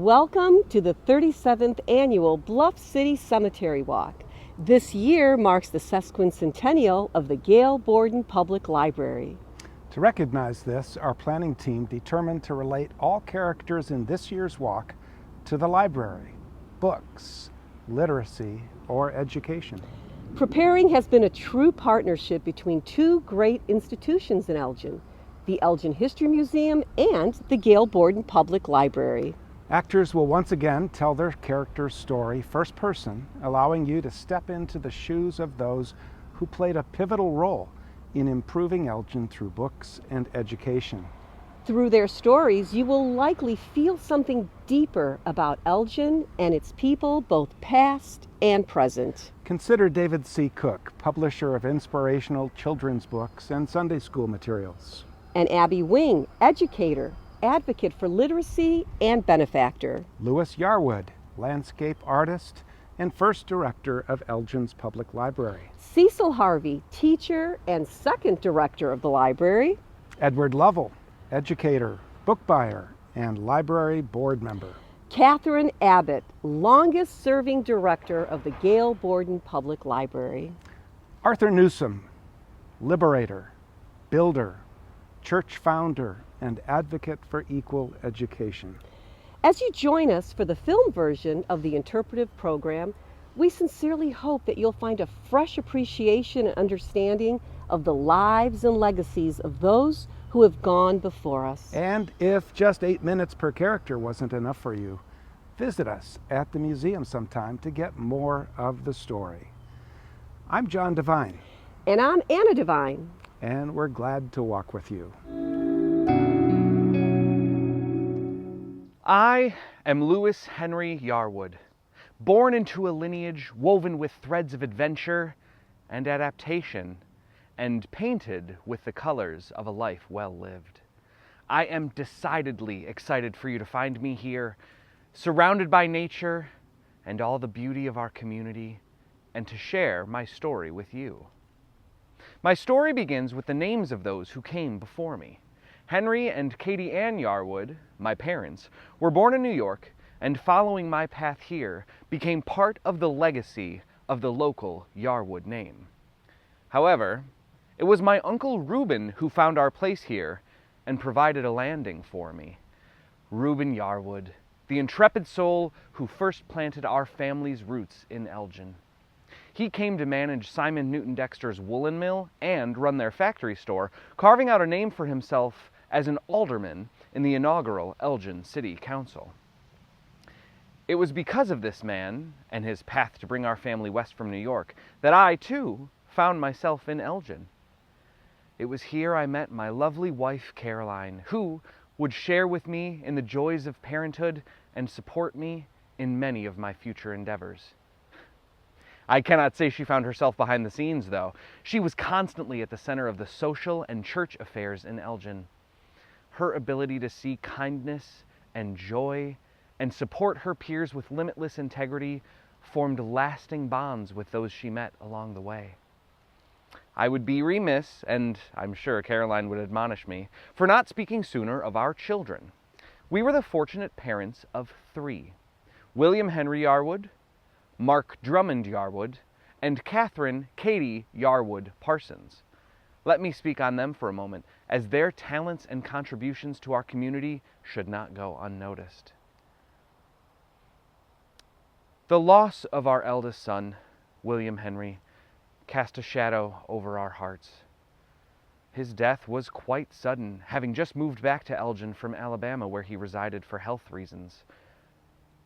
Welcome to the 37th Annual Bluff City Cemetery Walk. This year marks the sesquicentennial of the Gail Borden Public Library. To recognize this, our planning team determined to relate all characters in this year's walk to the library, books, literacy, or education. Preparing has been a true partnership between two great institutions in Elgin, the Elgin History Museum and the Gail Borden Public Library. Actors will once again tell their character's story first person, allowing you to step into the shoes of those who played a pivotal role in improving Elgin through books and education. Through their stories, you will likely feel something deeper about Elgin and its people, both past and present. Consider David C. Cook, publisher of inspirational children's books and Sunday school materials. And Abby Wing, educator, advocate for literacy and benefactor. Louis Yarwood, landscape artist and first director of Elgin's Public Library. Cecel Harvey, teacher and second director of the library. Edward Lovell, educator, book buyer, and library board member. Katherine Abbott, longest serving director of the Gail Borden Public Library. Arthur Newsome, liberator, builder, church founder, and advocate for equal education. As you join us for the film version of the interpretive program, we sincerely hope that you'll find a fresh appreciation and understanding of the lives and legacies of those who have gone before us. And if just 8 minutes per character wasn't enough for you, visit us at the museum sometime to get more of the story. I'm Ana Devine. And I'm Ana Devine. And we're glad to walk with you. I am Lewis Henry Yarwood, born into a lineage woven with threads of adventure and adaptation, and painted with the colors of a life well lived. I am decidedly excited for you to find me here, surrounded by nature and all the beauty of our community, and to share my story with you. My story begins with the names of those who came before me. Henry and Katie Ann Yarwood, my parents, were born in New York, and following my path here, became part of the legacy of the local Yarwood name. However, it was my Uncle Reuben who found our place here and provided a landing for me. Reuben Yarwood, the intrepid soul who first planted our family's roots in Elgin. He came to manage Simon Newton Dexter's woolen mill and run their factory store, carving out a name for himself as an alderman in the inaugural Elgin City Council. It was because of this man and his path to bring our family west from New York that I, too, found myself in Elgin. It was here I met my lovely wife, Caroline, who would share with me in the joys of parenthood and support me in many of my future endeavors. I cannot say she found herself behind the scenes, though. She was constantly at the center of the social and church affairs in Elgin. Her ability to see kindness and joy and support her peers with limitless integrity formed lasting bonds with those she met along the way. I would be remiss, and I'm sure Caroline would admonish me, for not speaking sooner of our children. We were the fortunate parents of 3: William Henry Yarwood, Mark Drummond Yarwood, and Catherine Katie Yarwood Parsons. Let me speak on them for a moment, as their talents and contributions to our community should not go unnoticed. The loss of our eldest son, William Henry, cast a shadow over our hearts. His death was quite sudden, having just moved back to Elgin from Alabama, where he resided for health reasons.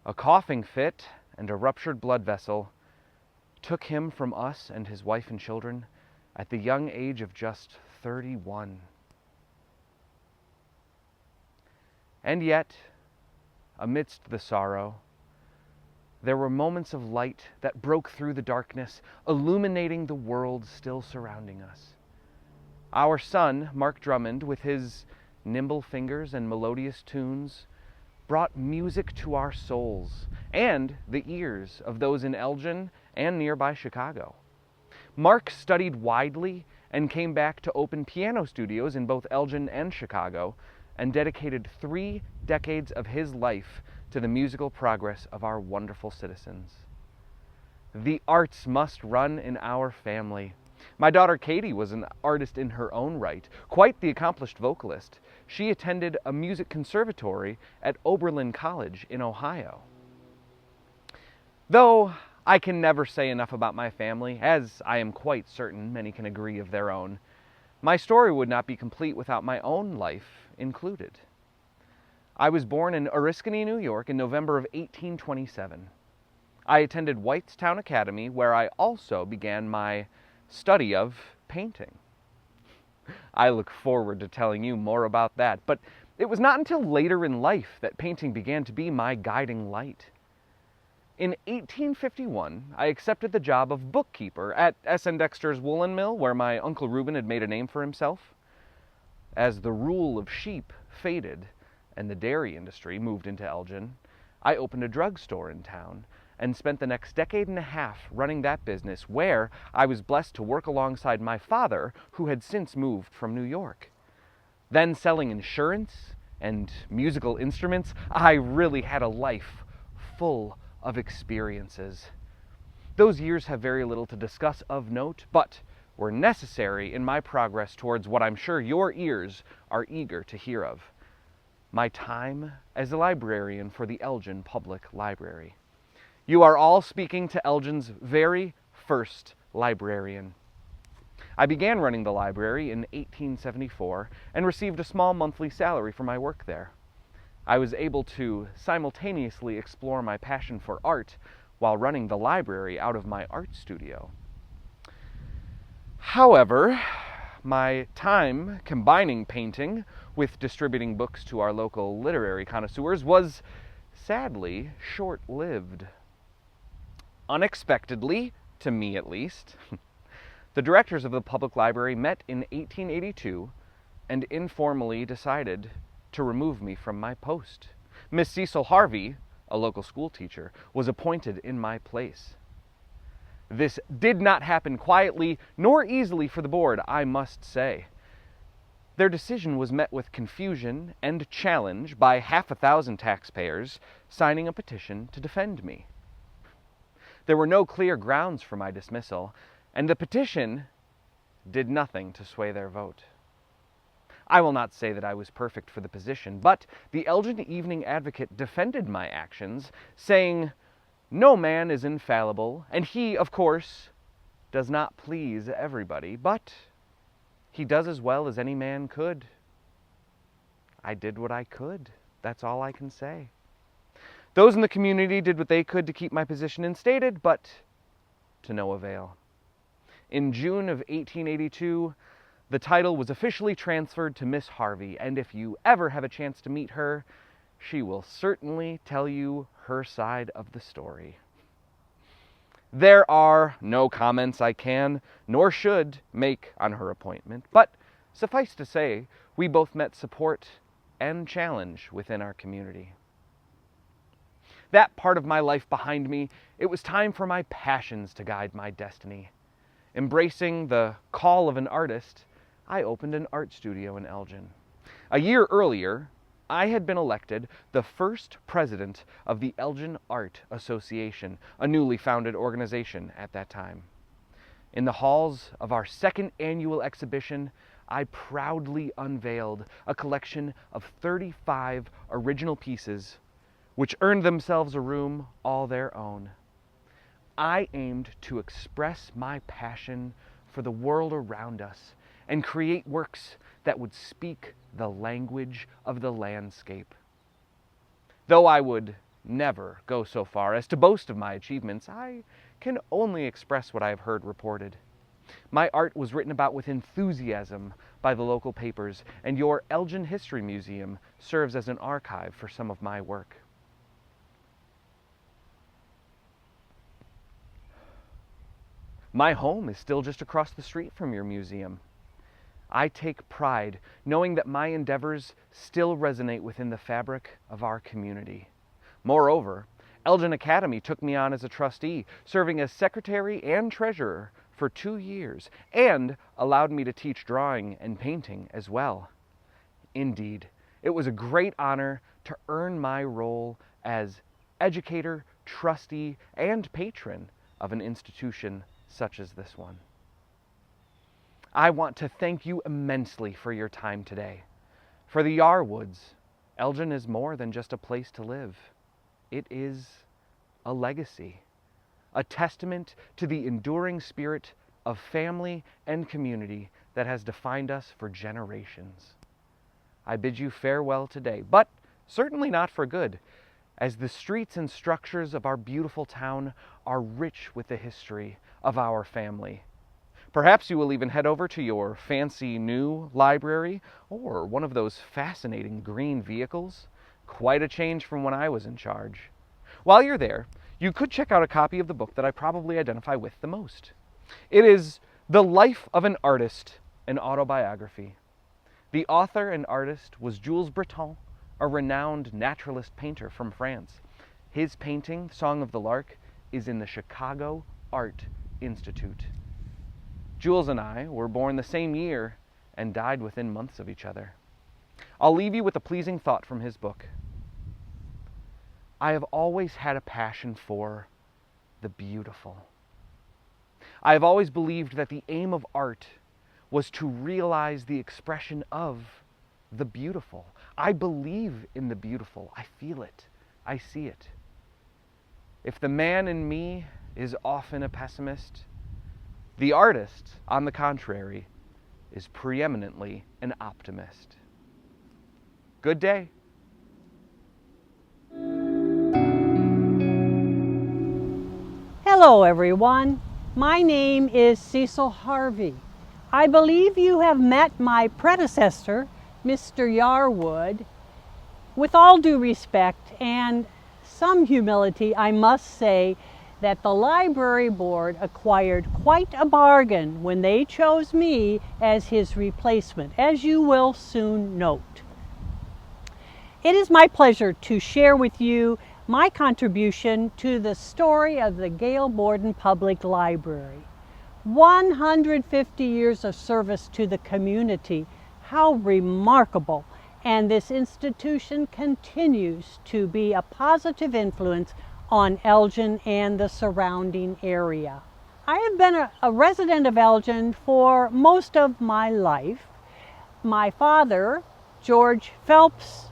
A coughing fit and a ruptured blood vessel took him from us and his wife and children at the young age of just 31. And yet, amidst the sorrow, there were moments of light that broke through the darkness, illuminating the world still surrounding us. Our son, Mark Drummond, with his nimble fingers and melodious tunes, brought music to our souls and the ears of those in Elgin and nearby Chicago. Mark studied widely and came back to open piano studios in both Elgin and Chicago, and dedicated 3 decades of his life to the musical progress of our wonderful citizens. The arts must run in our family. My daughter Katie was an artist in her own right, quite the accomplished vocalist. She attended a music conservatory at Oberlin College in Ohio. Though I can never say enough about my family, as I am quite certain many can agree of their own, my story would not be complete without my own life included. I was born in Oriskany, New York in November of 1827. I attended Whitestown Academy, where I also began my study of painting. I look forward to telling you more about that, but it was not until later in life that painting began to be my guiding light. In 1851, I accepted the job of bookkeeper at S.N. Dexter's woolen mill, where my Uncle Reuben had made a name for himself. As the rule of sheep faded and the dairy industry moved into Elgin, I opened a drugstore in town and spent the next decade and a half running that business, where I was blessed to work alongside my father, who had since moved from New York. Then selling insurance and musical instruments, I really had a life full of experiences. Those years have very little to discuss of note, but were necessary in my progress towards what I'm sure your ears are eager to hear of: my time as a librarian for the Elgin Public Library. You are all speaking to Elgin's very first librarian. I began running the library in 1874 and received a small monthly salary for my work there. I was able to simultaneously explore my passion for art while running the library out of my art studio. However, my time combining painting with distributing books to our local literary connoisseurs was sadly short-lived. Unexpectedly, to me at least, the directors of the public library met in 1882 and informally decided to remove me from my post. Miss Cecel Harvey, a local school teacher, was appointed in my place. This did not happen quietly nor easily for the board, I must say. Their decision was met with confusion and challenge by 600 taxpayers signing a petition to defend me. There were no clear grounds for my dismissal, and the petition did nothing to sway their vote. I will not say that I was perfect for the position, but the Elgin Evening Advocate defended my actions, saying, "No man is infallible, and he, of course, does not please everybody, but he does as well as any man could." I did what I could. That's all I can say. Those in the community did what they could to keep my position instated, but to no avail. In June of 1882, the title was officially transferred to Miss Harvey, and if you ever have a chance to meet her, she will certainly tell you her side of the story. There are no comments I can, nor should, make on her appointment, but suffice to say, we both met support and challenge within our community. That part of my life behind me, it was time for my passions to guide my destiny. Embracing the call of an artist, I opened an art studio in Elgin. A year earlier, I had been elected the first president of the Elgin Art Association, a newly founded organization at that time. In the halls of our second annual exhibition, I proudly unveiled a collection of 35 original pieces which earned themselves a room all their own. I aimed to express my passion for the world around us and create works that would speak the language of the landscape. Though I would never go so far as to boast of my achievements, I can only express what I have heard reported. My art was written about with enthusiasm by the local papers, and your Elgin History Museum serves as an archive for some of my work. My home is still just across the street from your museum. I take pride knowing that my endeavors still resonate within the fabric of our community. Moreover, Elgin Academy took me on as a trustee, serving as secretary and treasurer for 2 years, and allowed me to teach drawing and painting as well. Indeed, it was a great honor to earn my role as educator, trustee, and patron of an institution such as this one. I want to thank you immensely for your time today. For the Yarwoods, Elgin is more than just a place to live. It is a legacy, a testament to the enduring spirit of family and community that has defined us for generations. I bid you farewell today, but certainly not for good, as the streets and structures of our beautiful town are rich with the history of our family. Perhaps you will even head over to your fancy new library or one of those fascinating green vehicles. Quite a change from when I was in charge. While you're there, you could check out a copy of the book that I probably identify with the most. It is The Life of an Artist, an autobiography. The author and artist was Jules Breton, a renowned naturalist painter from France. His painting, Song of the Lark, is in the Chicago Art Institute. Jules and I were born the same year and died within months of each other. I'll leave you with a pleasing thought from his book. I have always had a passion for the beautiful. I have always believed that the aim of art was to realize the expression of the beautiful. I believe in the beautiful. I feel it. I see it. If the man in me is often a pessimist, the artist, on the contrary, is preeminently an optimist. Good day. Hello everyone, my name is Cecel Harvey. I believe you have met my predecessor, Mr. Yarwood. With all due respect and some humility, I must say that the library board acquired quite a bargain when they chose me as his replacement, as you will soon note. It is my pleasure to share with you my contribution to the story of the Gail Borden Public Library. 150 years of service to the community. How remarkable! And this institution continues to be a positive influence on Elgin and the surrounding area. I have been a resident of Elgin for most of my life. My father, George Phelps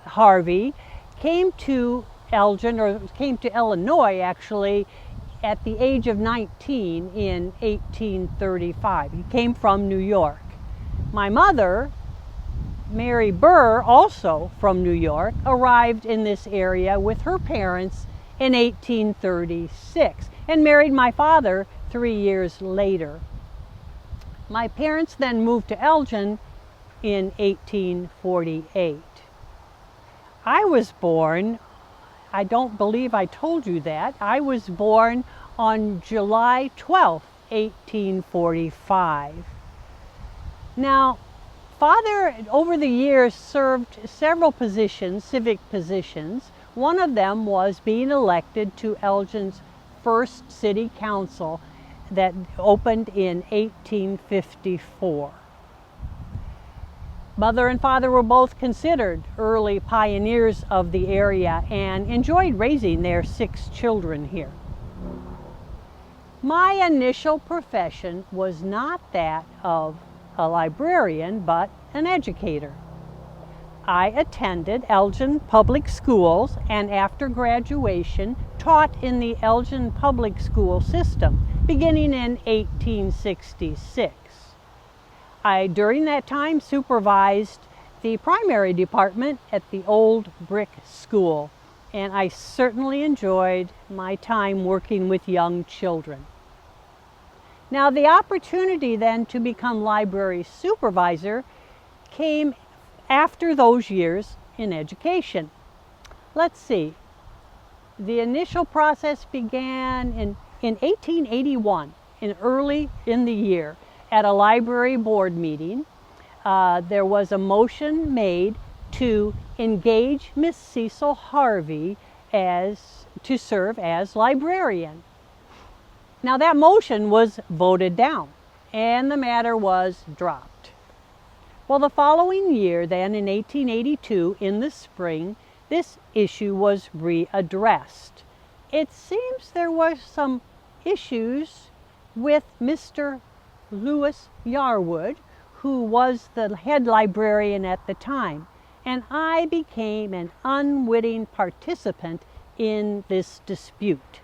Harvey, came to Elgin, or came to Illinois actually, at the age of 19 in 1835. He came from New York. My mother, Mary Burr, also from New York, arrived in this area with her parents in 1836 and married my father 3 years later. My parents then moved to Elgin in 1848. I was born, I don't believe I told you that, I was born on July 12, 1845. Now, Father, over the years, served several positions, civic positions. One of them was being elected to Elgin's first city council that opened in 1854. Mother and father were both considered early pioneers of the area and enjoyed raising their 6 children here. My initial profession was not that of a librarian, but an educator. I attended Elgin Public Schools and after graduation taught in the Elgin Public School system beginning in 1866. I, during that time, supervised the primary department at the old brick school, and I certainly enjoyed my time working with young children. Now, the opportunity then to become library supervisor came after those years in education. Let's see, the initial process began in 1881, early in the year. At a library board meeting, there was a motion made to engage Miss Cecel Harvey to serve as librarian. Now that motion was voted down and the matter was dropped. Well, the following year then, in 1882, in the spring, this issue was readdressed. It seems there were some issues with Mr. Lewis Yarwood, who was the head librarian at the time, and I became an unwitting participant in this dispute.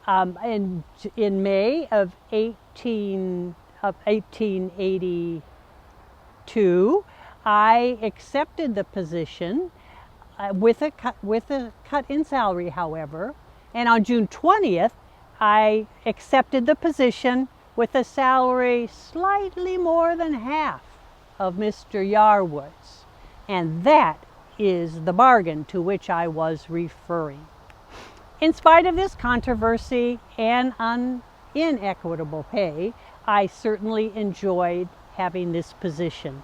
In May of 1882, I accepted the position with a cut in salary, however, and on June 20th, I accepted the position with a salary slightly more than half of Mr. Yarwood's, and that is the bargain to which I was referring. In spite of this controversy and inequitable pay, I certainly enjoyed having this position.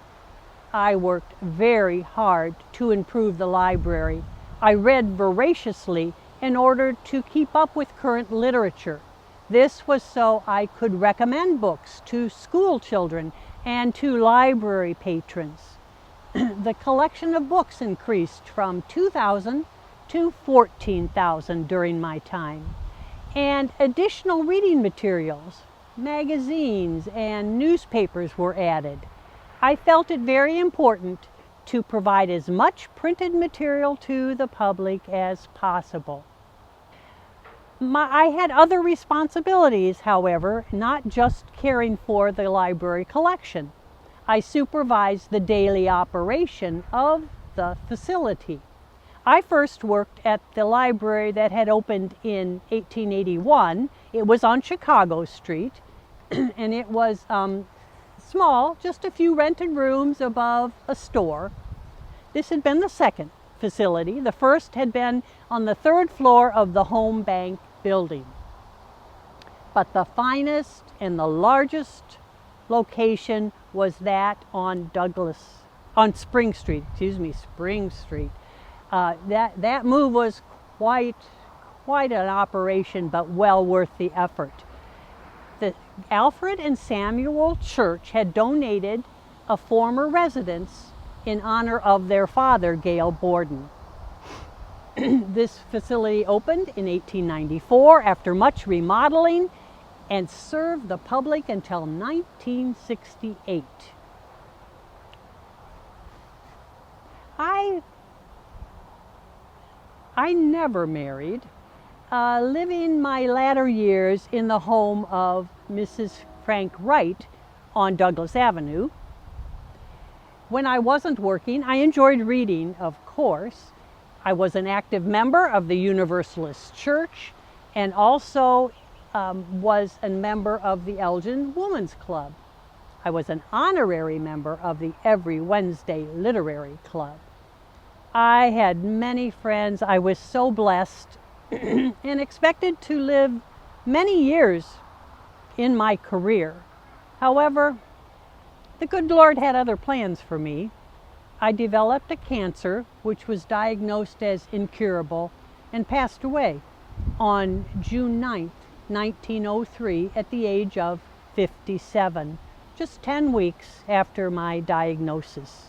I worked very hard to improve the library. I read voraciously in order to keep up with current literature. This was so I could recommend books to school children and to library patrons. The collection of books increased from 2,000 to 14,000 during my time, and additional reading materials, magazines, and newspapers were added. I felt it very important to provide as much printed material to the public as possible. I had other responsibilities, however, not just caring for the library collection. I supervised the daily operation of the facility. I first worked at the library that had opened in 1881. It was on Chicago Street, and it was small, just a few rented rooms above a store. This had been the second facility. The first had been on the third floor of the Home Bank building. But the finest and the largest location was that on Spring Street. That move was quite an operation, but well worth the effort. The Alfred and Samuel Church had donated a former residence in honor of their father, Gail Borden. This facility opened in 1894 after much remodeling and served the public until 1968. I never married, living my latter years in the home of Mrs. Frank Wright on Douglas Avenue. When I wasn't working, I enjoyed reading, of course. I was an active member of the Universalist Church and also was a member of the Elgin Women's Club. I was an honorary member of the Every Wednesday Literary Club. I had many friends. I was so blessed and expected to live many years in my career. However, the good Lord had other plans for me. I developed a cancer which was diagnosed as incurable and passed away on June 9th, 1903 at the age of 57, just 10 weeks after my diagnosis.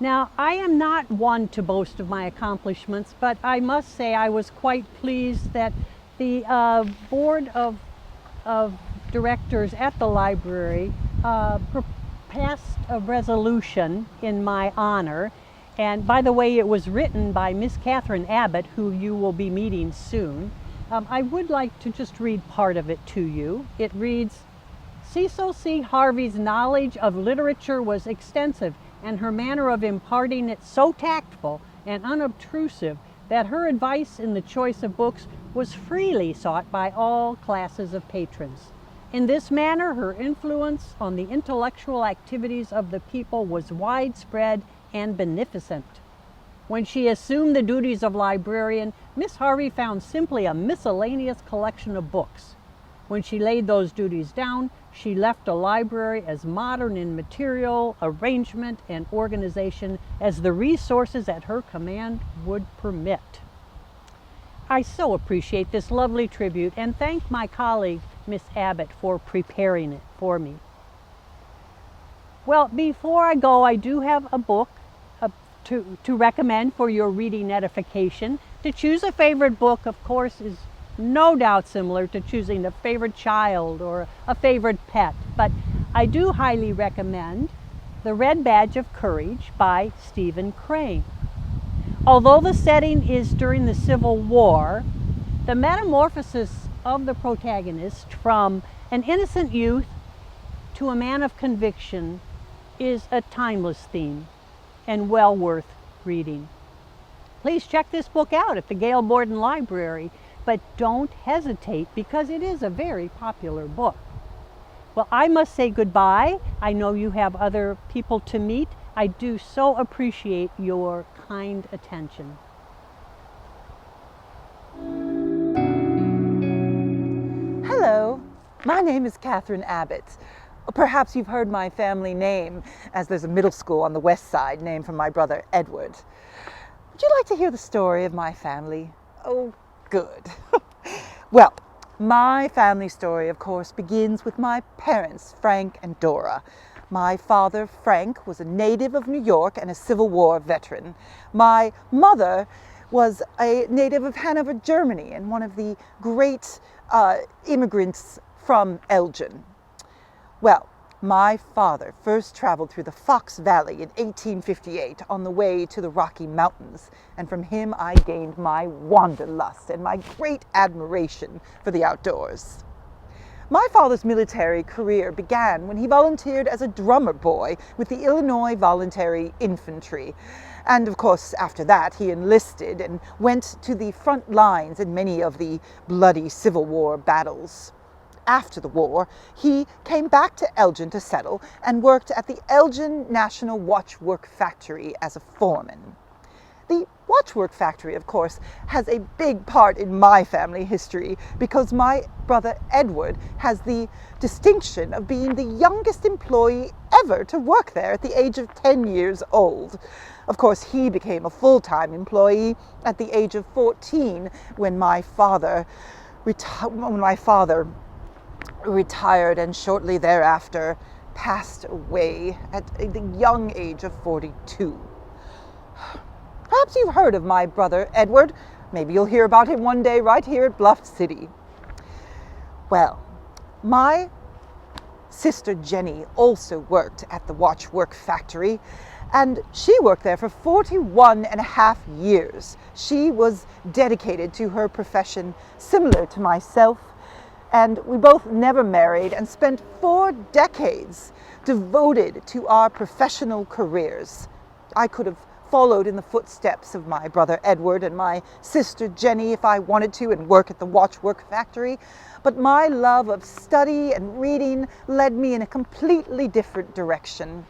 Now, I am not one to boast of my accomplishments, but I must say I was quite pleased that the board of directors at the library passed a resolution in my honor. And by the way, it was written by Miss Katherine Abbott, who you will be meeting soon. I would like to just read part of it to you. It reads, Cecel C. Harvey's knowledge of literature was extensive, and her manner of imparting it so tactful and unobtrusive that her advice in the choice of books was freely sought by all classes of patrons. In this manner, her influence on the intellectual activities of the people was widespread and beneficent. When she assumed the duties of librarian, Miss Harvey found simply a miscellaneous collection of books. When she laid those duties down, she left a library as modern in material, arrangement, and organization as the resources at her command would permit. I so appreciate this lovely tribute and thank my colleague, Miss Abbott, for preparing it for me. Well, before I go, I do have a book, to recommend for your reading edification. To choose a favorite book, of course, is no doubt similar to choosing a favorite child or a favorite pet, but I do highly recommend The Red Badge of Courage by Stephen Crane. Although the setting is during the Civil War, the metamorphosis of the protagonist from an innocent youth to a man of conviction is a timeless theme and well worth reading. Please check this book out at the Gail Borden Library, but don't hesitate because it is a very popular book. Well, I must say goodbye. I know you have other people to meet. I do so appreciate your kind attention. Hello, my name is Katherine Abbott. Perhaps you've heard my family name, as there's a middle school on the west side named for my brother Edward. Would you like to hear the story of my family? Oh, good. Well, my family story, of course, begins with my parents, Frank and Dora. My father, Frank, was a native of New York and a Civil War veteran. My mother was a native of Hanover, Germany, and one of the great immigrants from Elgin. Well, my father first traveled through the Fox Valley in 1858 on the way to the Rocky Mountains, and from him I gained my wanderlust and my great admiration for the outdoors. My father's military career began when he volunteered as a drummer boy with the Illinois Voluntary Infantry. And of course, after that, he enlisted and went to the front lines in many of the bloody Civil War battles. After the war, he came back to Elgin to settle and worked at the Elgin National Watchwork Factory as a foreman. The watchwork factory, of course, has a big part in my family history because my brother Edward has the distinction of being the youngest employee ever to work there at the age of 10 years old. Of course, he became a full-time employee at the age of 14 when my father retired and shortly thereafter passed away at the young age of 42. Perhaps you've heard of my brother Edward. Maybe you'll hear about him one day right here at Bluff City. Well, my sister Jenny also worked at the watchwork factory, and she worked there for 41 and a half years. She was dedicated to her profession, similar to myself, and we both never married and spent 4 decades devoted to our professional careers. I could have followed in the footsteps of my brother Edward and my sister Jenny if I wanted to and work at the watchwork factory, but my love of study and reading led me in a completely different direction.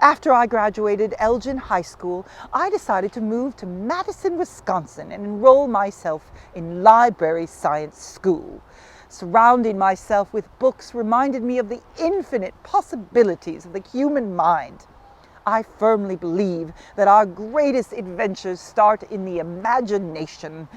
After I graduated Elgin High School, I decided to move to Madison, Wisconsin and enroll myself in library science school. Surrounding myself with books reminded me of the infinite possibilities of the human mind. I firmly believe that our greatest adventures start in the imagination,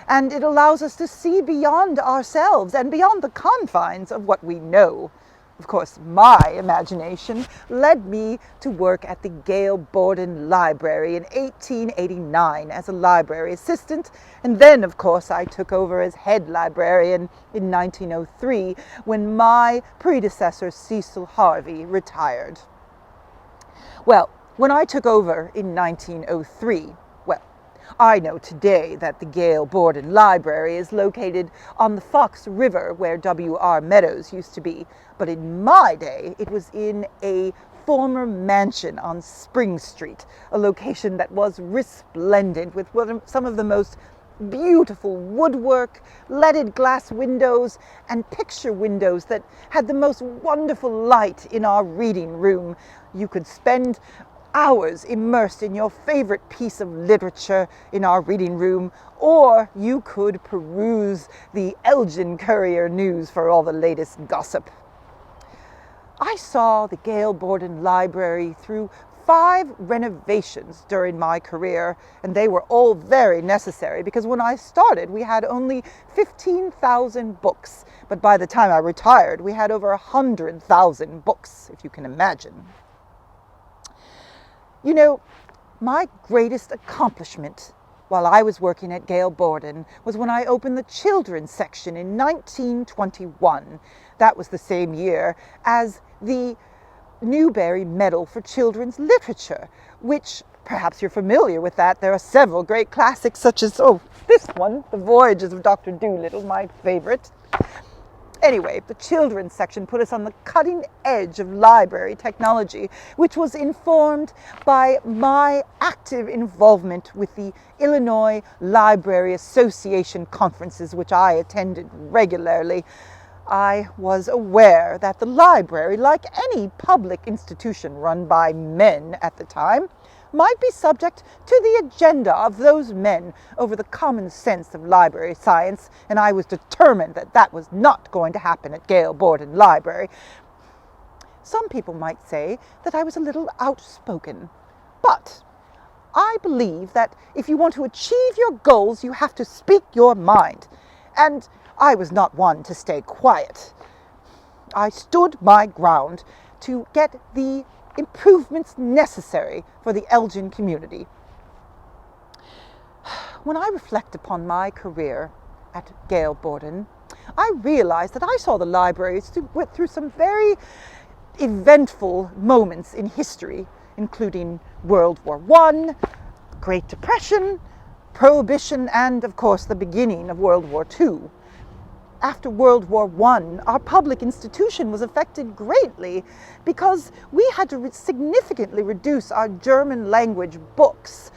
and it allows us to see beyond ourselves and beyond the confines of what we know. Of course, my imagination led me to work at the Gail Borden Library in 1889 as a library assistant, and then, of course, I took over as head librarian in 1903 when my predecessor, Cecel Harvey, retired. Well, when I took over in 1903, I know today that the Gail Borden Library is located on the Fox River where W.R. Meadows used to be, but in my day it was in a former mansion on Spring Street, a location that was resplendent with some of the most beautiful woodwork, leaded glass windows, and picture windows that had the most wonderful light in our reading room. You could spend hours immersed in your favorite piece of literature in our reading room, or you could peruse the Elgin Courier News for all the latest gossip. I saw the Gail Borden Library through 5 renovations during my career, and they were all very necessary because when I started we had only 15,000 books, but by the time I retired we had over 100,000 books, if you can imagine. You know, My greatest accomplishment while I was working at Gail Borden was when I opened the children's section in 1921. That was the same year as the Newbery Medal for Children's Literature, which perhaps you're familiar with that. There are several great classics such as, this one, The Voyages of Dr. Dolittle, my favorite. Anyway, the children's section put us on the cutting edge of library technology, which was informed by my active involvement with the Illinois Library Association conferences, which I attended regularly. I was aware that the library, like any public institution run by men at the time, might be subject to the agenda of those men over the common sense of library science, and I was determined that that was not going to happen at Gail Borden Library. Some people might say that I was a little outspoken, but I believe that if you want to achieve your goals, you have to speak your mind, and I was not one to stay quiet. I stood my ground to get the improvements necessary for the Elgin community. When I reflect upon my career at Gail Borden, I realize that I saw the library through some very eventful moments in history, including World War I, Great Depression, Prohibition, and of course the beginning of World War II. After World War I, our public institution was affected greatly because we had to significantly reduce our German language books,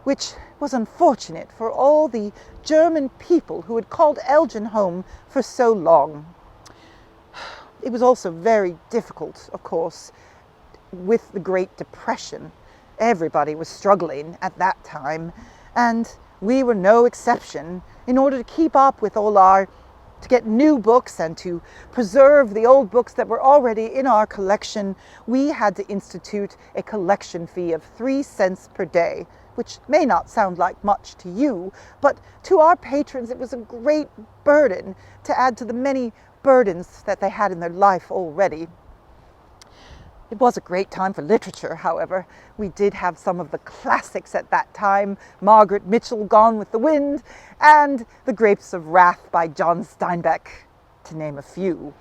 which was unfortunate for all the German people who had called Elgin home for so long. It was also very difficult, of course, with the Great Depression. Everybody was struggling at that time, and we were no exception. In order to keep up with to get new books and to preserve the old books that were already in our collection, we had to institute a collection fee of 3 cents per day, which may not sound like much to you, but to our patrons it was a great burden to add to the many burdens that they had in their life already. It was a great time for literature, however. We did have some of the classics at that time, Margaret Mitchell, Gone with the Wind, and The Grapes of Wrath by John Steinbeck, to name a few.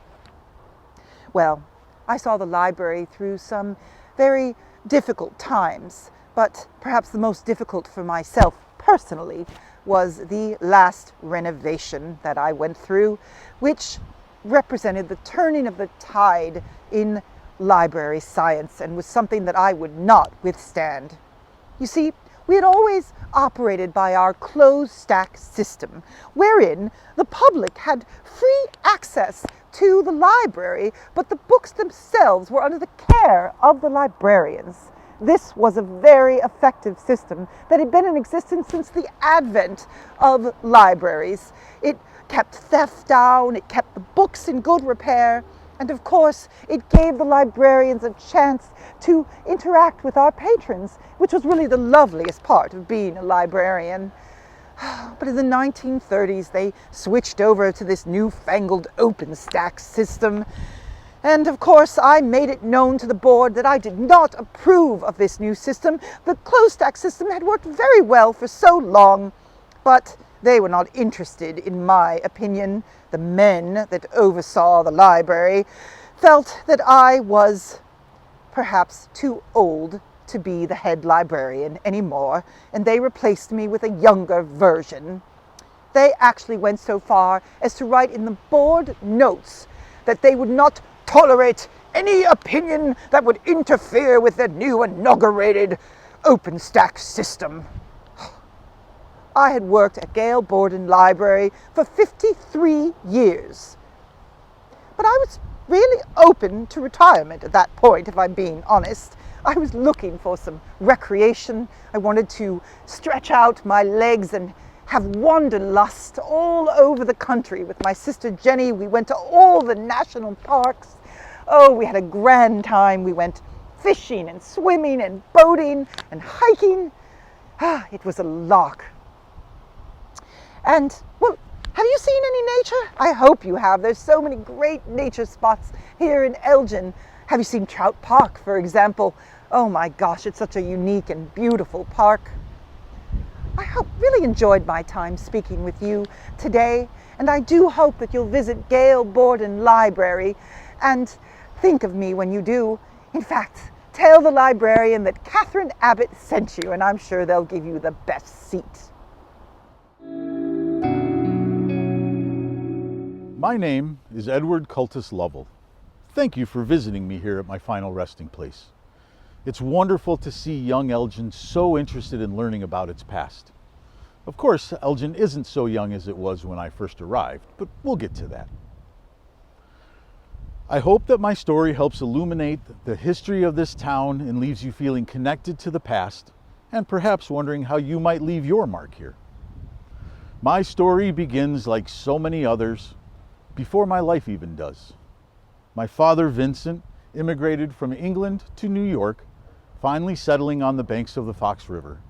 Well, I saw the library through some very difficult times, but perhaps the most difficult for myself personally was the last renovation that I went through, which represented the turning of the tide in library science and was something that I would not withstand. You see, we had always operated by our closed stack system, wherein the public had free access to the library, but the books themselves were under the care of the librarians. This was a very effective system that had been in existence since the advent of libraries. It kept theft down, it kept the books in good repair, and of course, it gave the librarians a chance to interact with our patrons, which was really the loveliest part of being a librarian. But in the 1930s, they switched over to this newfangled open stack system. And of course, I made it known to the board that I did not approve of this new system. The closed stack system had worked very well for so long, but they were not interested in my opinion. The men that oversaw the library felt that I was perhaps too old to be the head librarian anymore, and they replaced me with a younger version. They actually went so far as to write in the board notes that they would not tolerate any opinion that would interfere with the new inaugurated open stack system. I had worked at Gail Borden Library for 53 years. But I was really open to retirement at that point, if I'm being honest. I was looking for some recreation. I wanted to stretch out my legs and have wanderlust all over the country with my sister Jenny. We went to all the national parks. Oh, we had a grand time. We went fishing and swimming and boating and hiking. It was a lark. And, well, have you seen any nature? I hope you have. There's so many great nature spots here in Elgin. Have you seen Trout Park, for example? Oh my gosh, it's such a unique and beautiful park. Really enjoyed my time speaking with you today, and I do hope that you'll visit Gail Borden Library, and think of me when you do. In fact, tell the librarian that Katherine Abbott sent you, and I'm sure they'll give you the best seat. My name is Edward Cultus Lovell. Thank you for visiting me here at my final resting place. It's wonderful to see young Elgin so interested in learning about its past. Of course, Elgin isn't so young as it was when I first arrived, but we'll get to that. I hope that my story helps illuminate the history of this town and leaves you feeling connected to the past and perhaps wondering how you might leave your mark here. My story begins, like so many others, before my life even does. My father, Vincent, immigrated from England to New York, finally settling on the banks of the Fox River.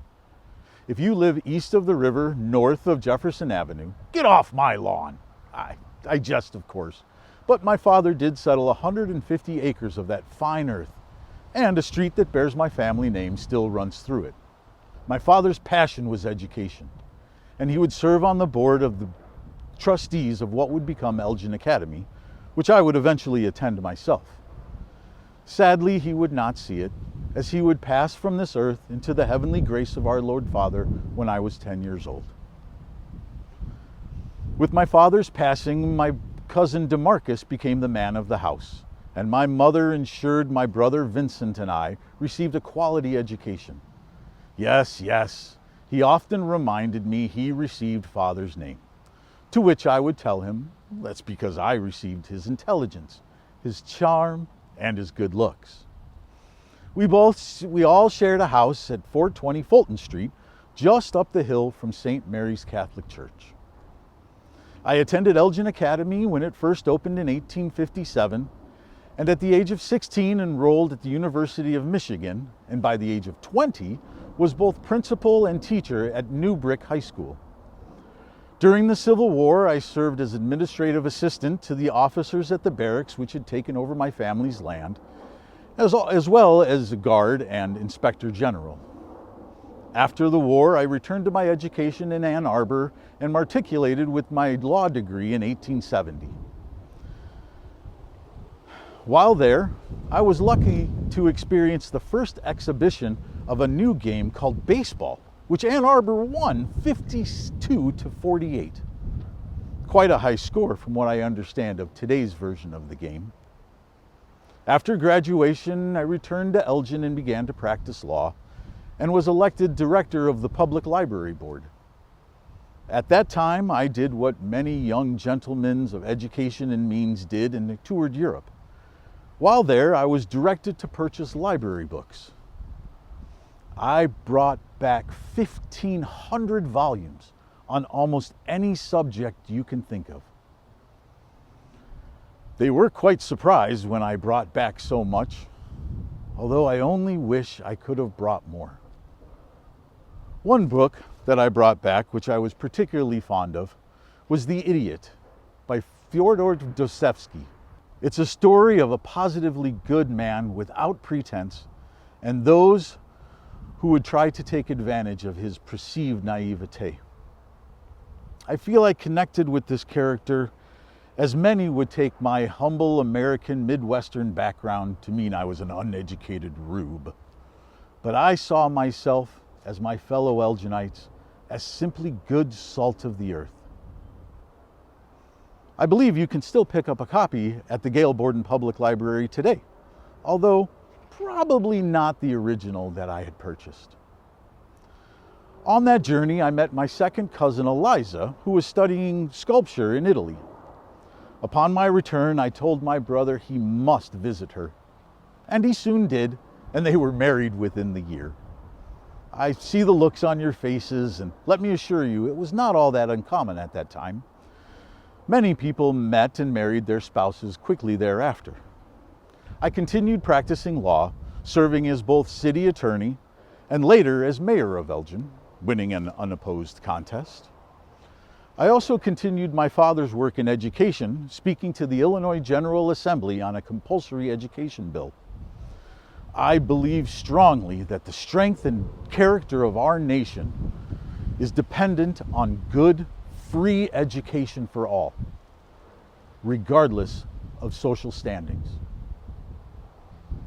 If you live east of the river, north of Jefferson Avenue, get off my lawn. I jest, of course. But my father did settle 150 acres of that fine earth, and a street that bears my family name still runs through it. My father's passion was education, and he would serve on the board of the trustees of what would become Elgin Academy, which I would eventually attend myself. Sadly, he would not see it, as he would pass from this earth into the heavenly grace of our Lord Father when I was 10 years old. With my father's passing, my cousin DeMarcus became the man of the house, and my mother ensured my brother Vincent and I received a quality education. Yes, he often reminded me he received Father's name, to which I would tell him that's because I received his intelligence, his charm, and his good looks. We all shared a house at 420 Fulton Street, just up the hill from St. Mary's Catholic Church. I attended Elgin Academy when it first opened in 1857, and at the age of 16 enrolled at the University of Michigan, and by the age of 20 was both principal and teacher at New Brick High School. During the Civil War, I served as administrative assistant to the officers at the barracks which had taken over my family's land, as well as a guard and inspector general. After the war, I returned to my education in Ann Arbor and matriculated with my law degree in 1870. While there, I was lucky to experience the first exhibition of a new game called baseball, which Ann Arbor won 52-48. Quite a high score from what I understand of today's version of the game. After graduation, I returned to Elgin and began to practice law, and was elected director of the Public Library Board. At that time, I did what many young gentlemen of education and means did and toured Europe. While there, I was directed to purchase library books. I brought back 1,500 volumes on almost any subject you can think of. They were quite surprised when I brought back so much, although I only wish I could have brought more. One book that I brought back, which I was particularly fond of, was The Idiot by Fyodor Dostoevsky. It's a story of a positively good man without pretense and those who would try to take advantage of his perceived naivete. I feel I connected with this character as many would take my humble American Midwestern background to mean I was an uneducated rube. But I saw myself, as my fellow Elginites, as simply good salt of the earth. I believe you can still pick up a copy at the Gail Borden Public Library today, although probably not the original that I had purchased. On that journey, I met my second cousin, Eliza, who was studying sculpture in Italy. Upon my return, I told my brother he must visit her. And he soon did, and they were married within the year. I see the looks on your faces, and let me assure you, it was not all that uncommon at that time. Many people met and married their spouses quickly thereafter. I continued practicing law, serving as both city attorney and later as mayor of Elgin, winning an unopposed contest. I also continued my father's work in education, speaking to the Illinois General Assembly on a compulsory education bill. I believe strongly that the strength and character of our nation is dependent on good, free education for all, regardless of social standings.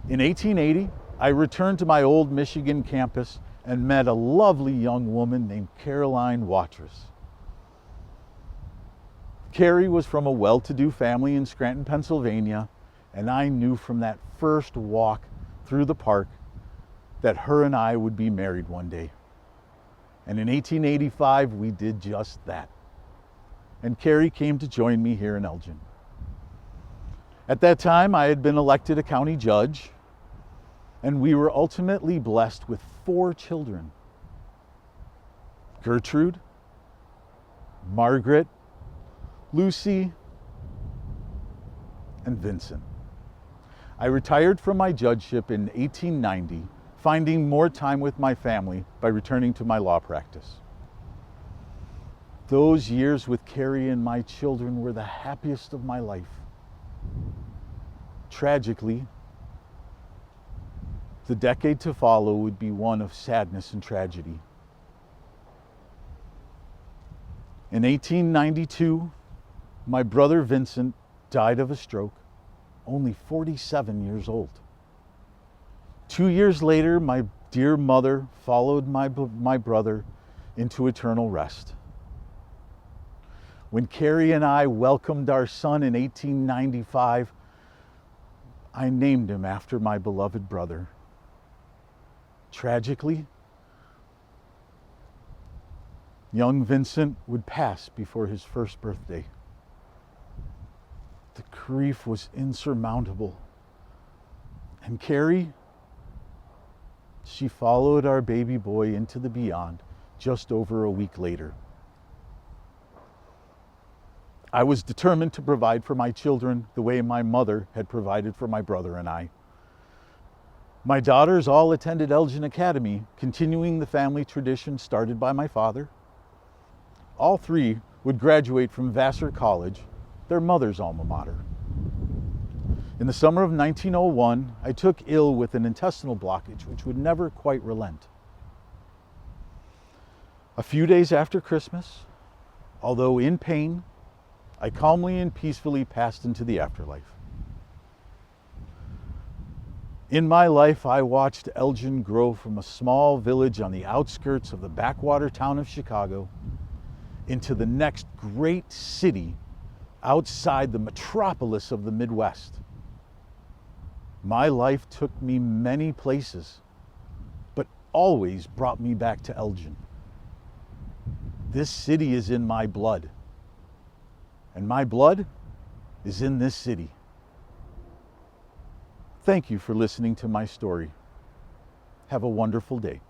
In 1880, I returned to my old Michigan campus and met a lovely young woman named Caroline Watrous. Carrie was from a well-to-do family in Scranton, Pennsylvania, and I knew from that first walk through the park that her and I would be married one day. And in 1885, we did just that. And Carrie came to join me here in Elgin. At that time, I had been elected a county judge, and we were ultimately blessed with 4 children: Gertrude, Margaret, Lucy, and Vincent. I retired from my judgeship in 1890, finding more time with my family by returning to my law practice. Those years with Carrie and my children were the happiest of my life. Tragically, the decade to follow would be one of sadness and tragedy. In 1892, my brother Vincent died of a stroke, only 47 years old. 2 years later, my dear mother followed my brother into eternal rest. When Carrie and I welcomed our son in 1895, I named him after my beloved brother. Tragically, young Vincent would pass before his first birthday. The grief was insurmountable. And Carrie, she followed our baby boy into the beyond just over a week later. I was determined to provide for my children the way my mother had provided for my brother and I. My daughters all attended Elgin Academy, continuing the family tradition started by my father. All 3 would graduate from Vassar College, their mother's alma mater. In the summer of 1901, I took ill with an intestinal blockage which would never quite relent. A few days after Christmas, although in pain, I calmly and peacefully passed into the afterlife. In my life, I watched Elgin grow from a small village on the outskirts of the backwater town of Chicago into the next great city outside the metropolis of the Midwest. My life took me many places, but always brought me back to Elgin. This city is in my blood, and my blood is in this city. Thank you for listening to my story. Have a wonderful day.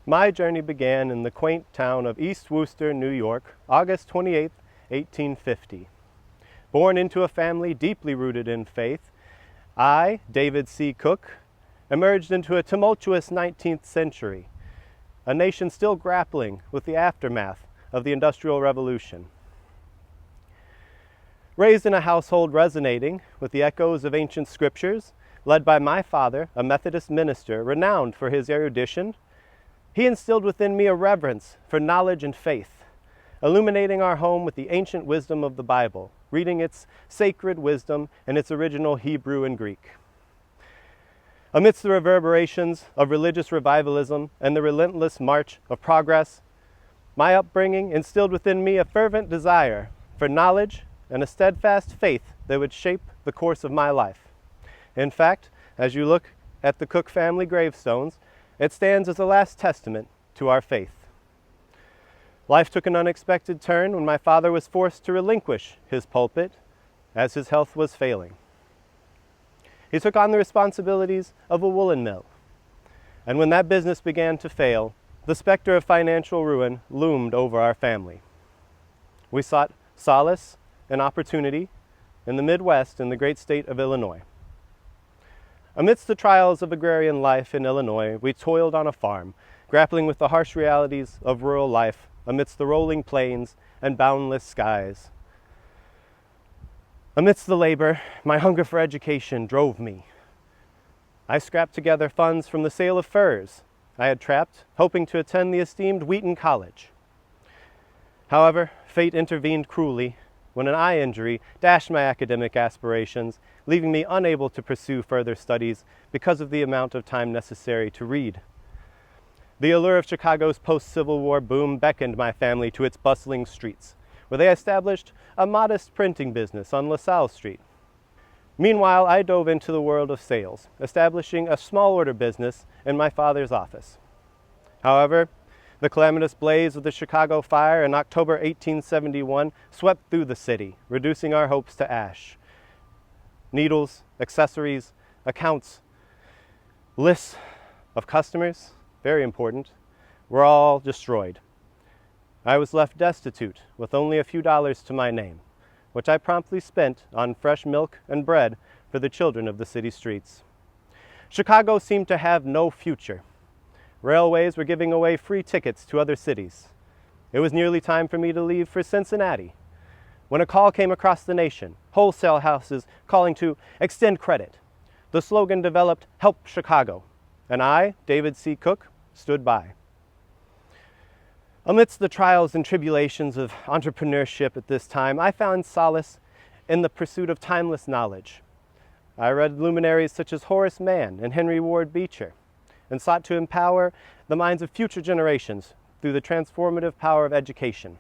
My journey began in the quaint town of East Wooster, New York, August 28, 1850. Born into a family deeply rooted in faith, I, David C. Cook, emerged into a tumultuous 19th century, a nation still grappling with the aftermath of the Industrial Revolution. Raised in a household resonating with the echoes of ancient scriptures, led by my father, a Methodist minister renowned for his erudition, he instilled within me a reverence for knowledge and faith, illuminating our home with the ancient wisdom of the Bible, reading its sacred wisdom in its original Hebrew and Greek. Amidst the reverberations of religious revivalism and the relentless march of progress, my upbringing instilled within me a fervent desire for knowledge and a steadfast faith that would shape the course of my life. In fact, as you look at the Cook family gravestones, it stands as a last testament to our faith. Life took an unexpected turn when my father was forced to relinquish his pulpit as his health was failing. He took on the responsibilities of a woolen mill, and when that business began to fail, the specter of financial ruin loomed over our family. We sought solace and opportunity in the Midwest in the great state of Illinois. Amidst the trials of agrarian life in Illinois, we toiled on a farm, grappling with the harsh realities of rural life amidst the rolling plains and boundless skies. Amidst the labor, my hunger for education drove me. I scrapped together funds from the sale of furs I had trapped, hoping to attend the esteemed Wheaton College. However, fate intervened cruelly when an eye injury dashed my academic aspirations, leaving me unable to pursue further studies because of the amount of time necessary to read. The allure of Chicago's post-Civil War boom beckoned my family to its bustling streets, where they established a modest printing business on LaSalle Street. Meanwhile, I dove into the world of sales, establishing a small order business in my father's office. However, the calamitous blaze of the Chicago fire in October 1871 swept through the city, reducing our hopes to ash. Needles, accessories, accounts, lists of customers, very important, were all destroyed. I was left destitute with only a few dollars to my name, which I promptly spent on fresh milk and bread for the children of the city streets. Chicago seemed to have no future. Railways were giving away free tickets to other cities. It was nearly time for me to leave for Cincinnati, when a call came across the nation, wholesale houses calling to extend credit. The slogan developed, "Help Chicago," and I, David C. Cook, stood by. Amidst the trials and tribulations of entrepreneurship at this time, I found solace in the pursuit of timeless knowledge. I read luminaries such as Horace Mann and Henry Ward Beecher, and sought to empower the minds of future generations through the transformative power of education.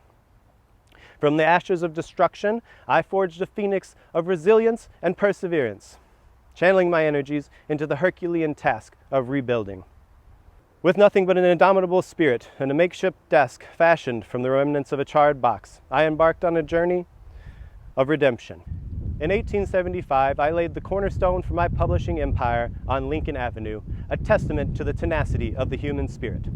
From the ashes of destruction, I forged a phoenix of resilience and perseverance, channeling my energies into the Herculean task of rebuilding. With nothing but an indomitable spirit and a makeshift desk fashioned from the remnants of a charred box, I embarked on a journey of redemption. In 1875, I laid the cornerstone for my publishing empire on Lincoln Avenue, a testament to the tenacity of the human spirit.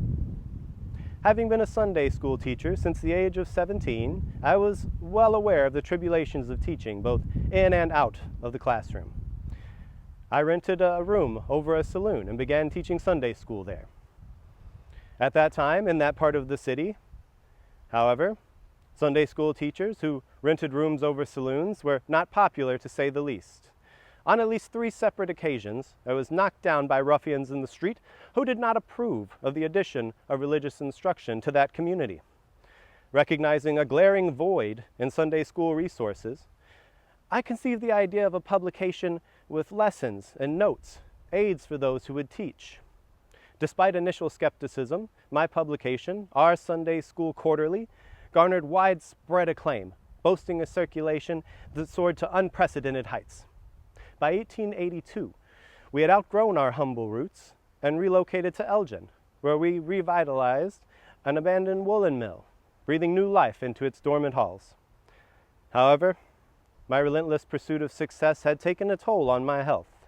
Having been a Sunday school teacher since the age of 17, I was well aware of the tribulations of teaching, both in and out of the classroom. I rented a room over a saloon and began teaching Sunday school there. At that time, in that part of the city, however, Sunday school teachers who rented rooms over saloons were not popular, to say the least. On at least 3 separate occasions, I was knocked down by ruffians in the street who did not approve of the addition of religious instruction to that community. Recognizing a glaring void in Sunday school resources, I conceived the idea of a publication with lessons and notes, aids for those who would teach. Despite initial skepticism, my publication, Our Sunday School Quarterly, garnered widespread acclaim, boasting a circulation that soared to unprecedented heights. By 1882, we had outgrown our humble roots and relocated to Elgin, where we revitalized an abandoned woolen mill, breathing new life into its dormant halls. However, my relentless pursuit of success had taken a toll on my health.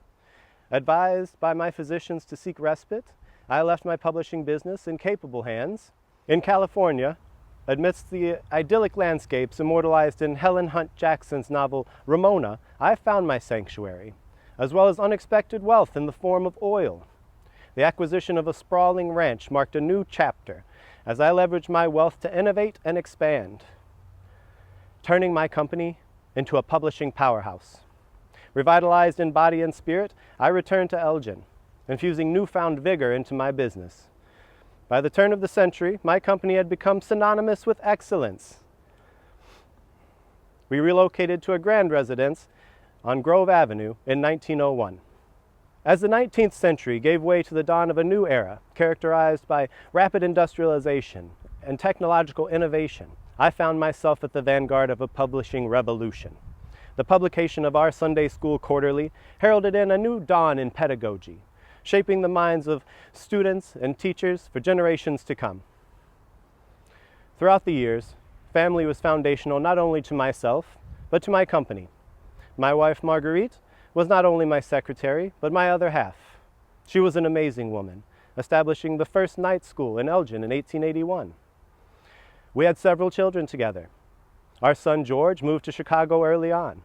Advised by my physicians to seek respite, I left my publishing business in capable hands. In California, amidst the idyllic landscapes immortalized in Helen Hunt Jackson's novel Ramona, I found my sanctuary, as well as unexpected wealth in the form of oil. The acquisition of a sprawling ranch marked a new chapter as I leveraged my wealth to innovate and expand, turning my company into a publishing powerhouse. Revitalized in body and spirit, I returned to Elgin, infusing newfound vigor into my business. By the turn of the century, my company had become synonymous with excellence. We relocated to a grand residence on Grove Avenue in 1901. As the 19th century gave way to the dawn of a new era, characterized by rapid industrialization and technological innovation, I found myself at the vanguard of a publishing revolution. The publication of Our Sunday School Quarterly heralded in a new dawn in pedagogy, shaping the minds of students and teachers for generations to come. Throughout the years, family was foundational not only to myself, but to my company. My wife, Marguerite, was not only my secretary, but my other half. She was an amazing woman, establishing the first night school in Elgin in 1881. We had several children together. Our son, George, moved to Chicago early on.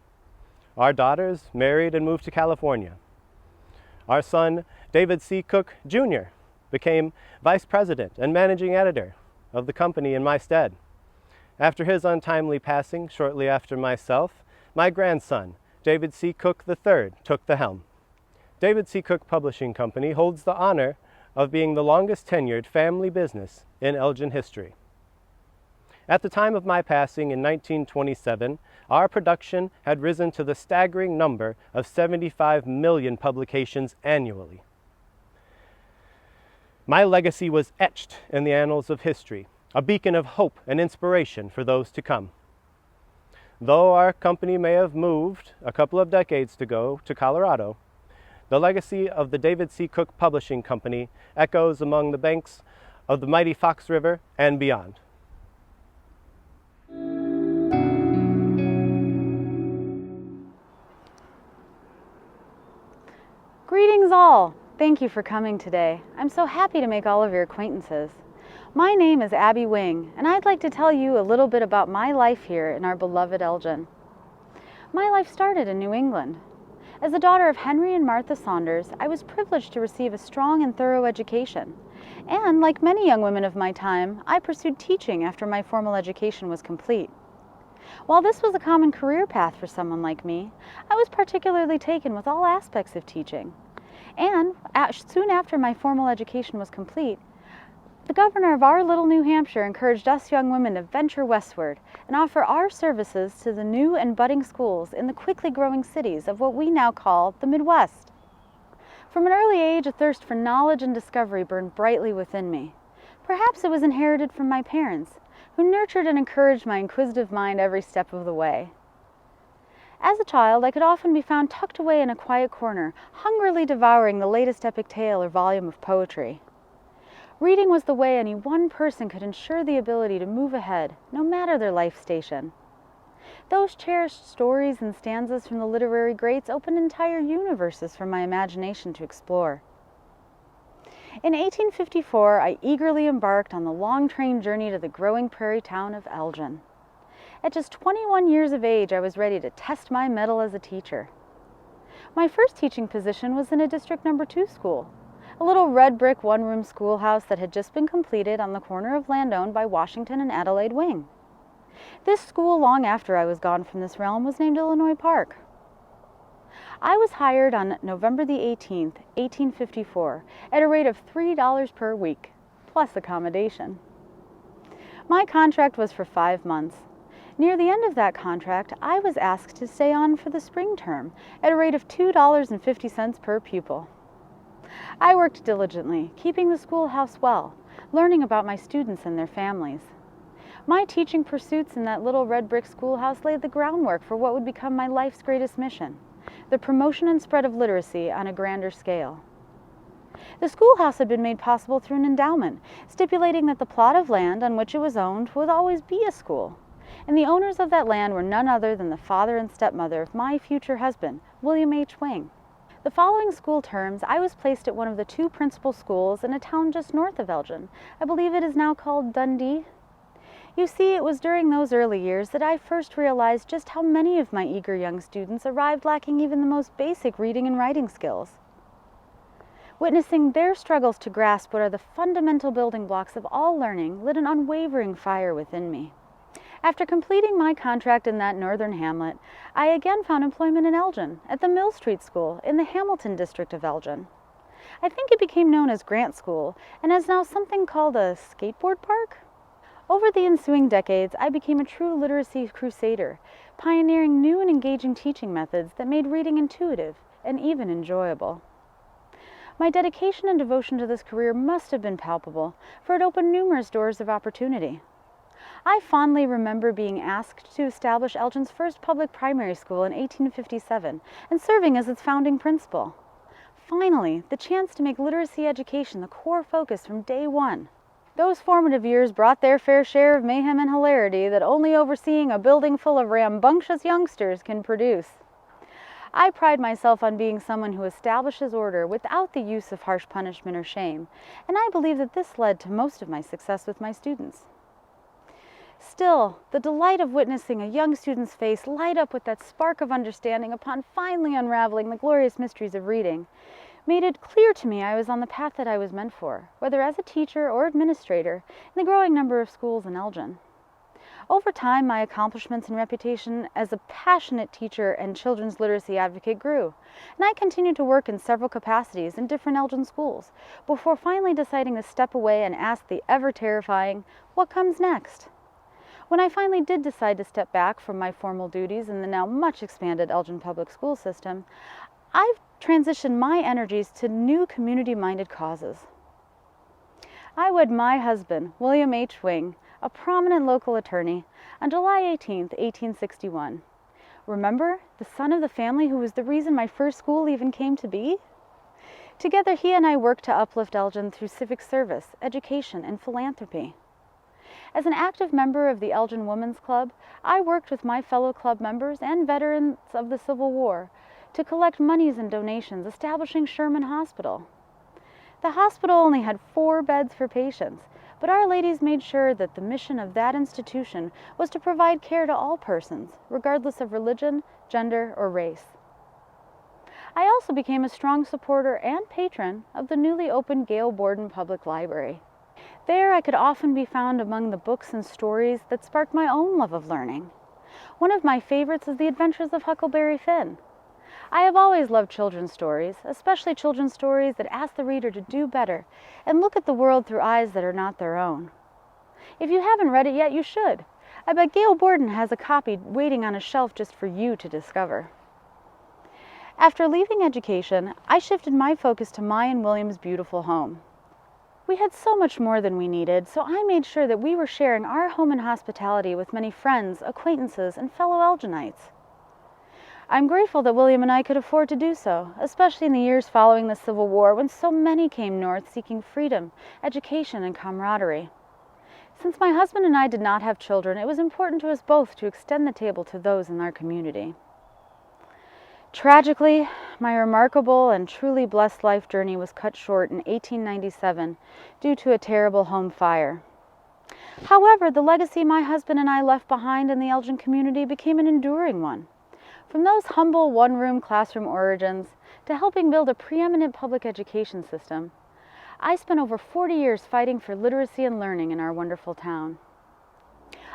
Our daughters married and moved to California. Our son, David C. Cook, Jr., became vice president and managing editor of the company in my stead. After his untimely passing, shortly after myself, my grandson, David C. Cook III, took the helm. David C. Cook Publishing Company holds the honor of being the longest tenured family business in Elgin history. At the time of my passing in 1927, our production had risen to the staggering number of 75 million publications annually. My legacy was etched in the annals of history, a beacon of hope and inspiration for those to come. Though our company may have moved a couple of decades ago to Colorado, the legacy of the David C. Cook Publishing Company echoes among the banks of the mighty Fox River and beyond. Greetings all! Thank you for coming today. I'm so happy to make all of your acquaintances. My name is Abby Wing, and I'd like to tell you a little bit about my life here in our beloved Elgin. My life started in New England. As the daughter of Henry and Martha Saunders, I was privileged to receive a strong and thorough education. And like many young women of my time, I pursued teaching after my formal education was complete. While this was a common career path for someone like me, I was particularly taken with all aspects of teaching. And soon after my formal education was complete, the governor of our little New Hampshire encouraged us young women to venture westward and offer our services to the new and budding schools in the quickly growing cities of what we now call the Midwest. From an early age, a thirst for knowledge and discovery burned brightly within me. Perhaps it was inherited from my parents, who nurtured and encouraged my inquisitive mind every step of the way. As a child, I could often be found tucked away in a quiet corner, hungrily devouring the latest epic tale or volume of poetry. Reading was the way any one person could ensure the ability to move ahead, no matter their life station. Those cherished stories and stanzas from the literary greats opened entire universes for my imagination to explore. In 1854, I eagerly embarked on the long train journey to the growing prairie town of Elgin. At just 21 years of age, I was ready to test my mettle as a teacher. My first teaching position was in a District No. 2 school, a little red brick one-room schoolhouse that had just been completed on the corner of land owned by Washington and Adelaide Wing. This school, long after I was gone from this realm, was named Illinois Park. I was hired on November the 18th, 1854, at a rate of $3 per week, plus accommodation. My contract was for 5 months. Near the end of that contract, I was asked to stay on for the spring term at a rate of $2.50 per pupil. I worked diligently, keeping the schoolhouse well, learning about my students and their families. My teaching pursuits in that little red brick schoolhouse laid the groundwork for what would become my life's greatest mission, the promotion and spread of literacy on a grander scale. The schoolhouse had been made possible through an endowment, stipulating that the plot of land on which it was owned would always be a school, and the owners of that land were none other than the father and stepmother of my future husband, William H. Wing. The following school terms, I was placed at one of the 2 principal schools in a town just north of Elgin. I believe it is now called Dundee. You see, it was during those early years that I first realized just how many of my eager young students arrived lacking even the most basic reading and writing skills. Witnessing their struggles to grasp what are the fundamental building blocks of all learning lit an unwavering fire within me. After completing my contract in that northern hamlet, I again found employment in Elgin, at the Mill Street School in the Hamilton district of Elgin. I think it became known as Grant School, and is now something called a skateboard park. Over the ensuing decades, I became a true literacy crusader, pioneering new and engaging teaching methods that made reading intuitive and even enjoyable. My dedication and devotion to this career must have been palpable, for it opened numerous doors of opportunity. I fondly remember being asked to establish Elgin's first public primary school in 1857 and serving as its founding principal. Finally, the chance to make literacy education the core focus from day one. Those formative years brought their fair share of mayhem and hilarity that only overseeing a building full of rambunctious youngsters can produce. I pride myself on being someone who establishes order without the use of harsh punishment or shame, and I believe that this led to most of my success with my students. Still, the delight of witnessing a young student's face light up with that spark of understanding upon finally unraveling the glorious mysteries of reading made it clear to me I was on the path that I was meant for, whether as a teacher or administrator in the growing number of schools in Elgin. Over time, my accomplishments and reputation as a passionate teacher and children's literacy advocate grew, and I continued to work in several capacities in different Elgin schools before finally deciding to step away and ask the ever-terrifying, what comes next? When I finally did decide to step back from my formal duties in the now much expanded Elgin public school system, I've transitioned my energies to new community-minded causes. I wed my husband, William H. Wing, a prominent local attorney, on July 18, 1861. Remember, the son of the family who was the reason my first school even came to be? Together, he and I worked to uplift Elgin through civic service, education, and philanthropy. As an active member of the Elgin Women's Club, I worked with my fellow club members and veterans of the Civil War to collect monies and donations, establishing Sherman Hospital. The hospital only had 4 beds for patients, but Our Ladies made sure that the mission of that institution was to provide care to all persons, regardless of religion, gender, or race. I also became a strong supporter and patron of the newly opened Gail Borden Public Library. There I could often be found among the books and stories that sparked my own love of learning. One of my favorites is The Adventures of Huckleberry Finn. I have always loved children's stories, especially children's stories that ask the reader to do better and look at the world through eyes that are not their own. If you haven't read it yet, you should. I bet Gail Borden has a copy waiting on a shelf just for you to discover. After leaving education, I shifted my focus to my and William's beautiful home. We had so much more than we needed, so I made sure that we were sharing our home and hospitality with many friends, acquaintances, and fellow Elginites. I'm grateful that William and I could afford to do so, especially in the years following the Civil War when so many came north seeking freedom, education, and camaraderie. Since my husband and I did not have children, it was important to us both to extend the table to those in our community. Tragically, my remarkable and truly blessed life journey was cut short in 1897 due to a terrible home fire. However, the legacy my husband and I left behind in the Elgin community became an enduring one. From those humble one-room classroom origins to helping build a preeminent public education system, I spent over 40 years fighting for literacy and learning in our wonderful town.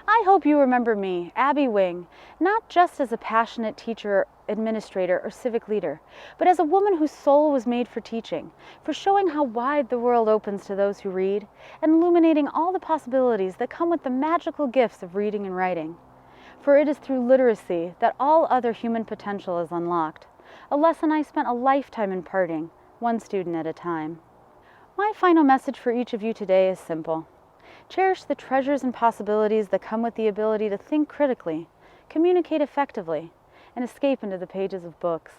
I hope you remember me, Abby Wing, not just as a passionate teacher, administrator, or civic leader, but as a woman whose soul was made for teaching, for showing how wide the world opens to those who read, and illuminating all the possibilities that come with the magical gifts of reading and writing. For it is through literacy that all other human potential is unlocked, a lesson I spent a lifetime imparting, one student at a time. My final message for each of you today is simple. Cherish the treasures and possibilities that come with the ability to think critically, communicate effectively, and escape into the pages of books.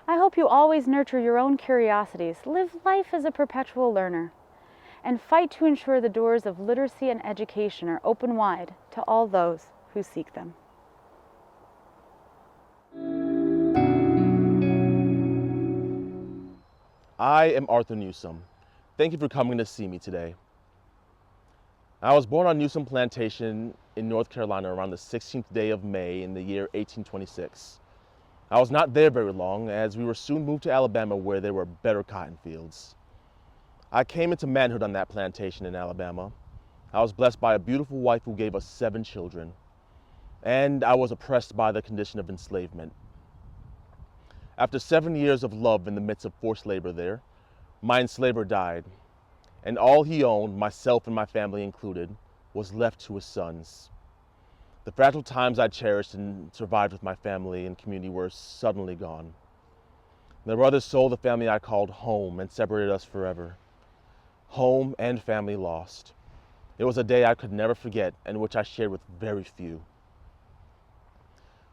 I hope you always nurture your own curiosities, live life as a perpetual learner, and fight to ensure the doors of literacy and education are open wide to all those who seek them. I am Arthur Newsome. Thank you for coming to see me today. I was born on Newsome Plantation in North Carolina around the 16th day of May in the year 1826. I was not there very long, as we were soon moved to Alabama where there were better cotton fields. I came into manhood on that plantation in Alabama. I was blessed by a beautiful wife who gave us 7 children. And I was oppressed by the condition of enslavement. After 7 years of love in the midst of forced labor there, my enslaver died, and all he owned, myself and my family included, was left to his sons. The fragile times I cherished and survived with my family and community were suddenly gone. Their brothers sold the family I called home and separated us forever. Home and family lost. It was a day I could never forget and which I shared with very few.